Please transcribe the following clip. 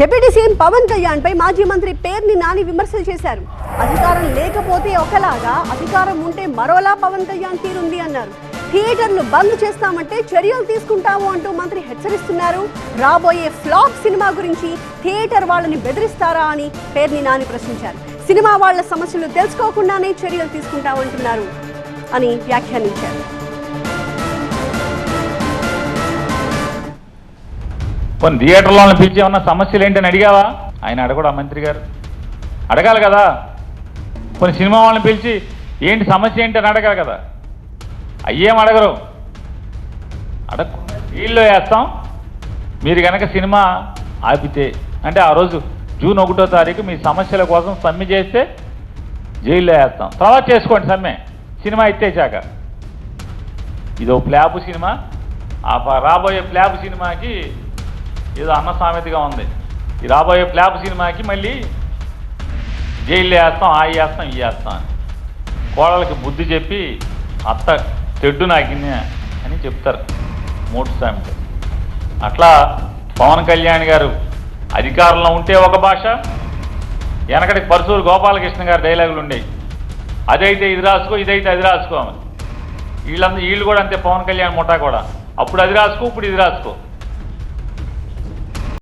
Deputy CM Pawan Kalyan పై మాజీ మంత్రి పేర్ని నాని విమర్శలు చేశారు. అధికారం లేకపోతే ఒకలాగా, అధికారం ఉంటే మరోలా పవన్ కళ్యాణ్ తీరుంది అన్నారు. థియేటర్లు బంద్ చేస్తామంటే చర్యలు తీసుకుంటాము అంటూ మంత్రి హెచ్చరిస్తున్నారు. రాబోయే ఫ్లాప్ సినిమా గురించి థియేటర్ వాళ్ళని బెదిరిస్తారా అని పేర్ని నాని ప్రశ్నించారు. సినిమా వాళ్ల సమస్యలు తెలుసుకోకుండానే చర్యలు తీసుకుంటామంటున్నారు అని వ్యాఖ్యానించారు. కొన్ని థియేటర్లో పిలిచి ఏమన్నా సమస్యలు ఏంటని అడిగావా? ఆయన అడగడా? మంత్రి గారు అడగాలి కదా. కొన్ని సినిమా వాళ్ళని పిలిచి ఏంటి సమస్య ఏంటి అని అడగాలి కదా. అయ్యేం అడగరు. అడగకుండా వీళ్ళు వేస్తాం, మీరు కనుక సినిమా ఆపితే అంటే ఆ రోజు జూన్ 1వ తారీఖు మీ సమస్యల కోసం సమ్మె చేస్తే జైల్లో వేస్తాం, తర్వాత చేసుకోండి సమ్మె సినిమా ఎత్తేసాక. ఇదో ఫ్లాప్ సినిమా, రాబోయే ఫ్లాప్ సినిమాకి ఏదో అన్న సామెతగా ఉంది. ఈ రాబోయే ఫ్లాప్ సినిమాకి మళ్ళీ జైల్లో వేస్తాం, ఆ వేస్తాం, ఈ వేస్తాం అని కోడలకి బుద్ధి చెప్పి అత్త తెడ్డు నాకింది అని చెప్తారు మూడు సామెత. అట్లా పవన్ కళ్యాణ్ గారు అధికారంలో ఉంటే ఒక భాష, వెనకటి పరశూరు గోపాలకృష్ణ గారి డైలాగులు ఉండేవి, అదైతే ఇది రాసుకో, ఇదైతే అది రాసుకో అని. వీళ్ళు కూడా అంతే, పవన్ కళ్యాణ్ ముఠా కూడా అప్పుడు అది రాసుకో, ఇప్పుడు ఇది రాసుకో.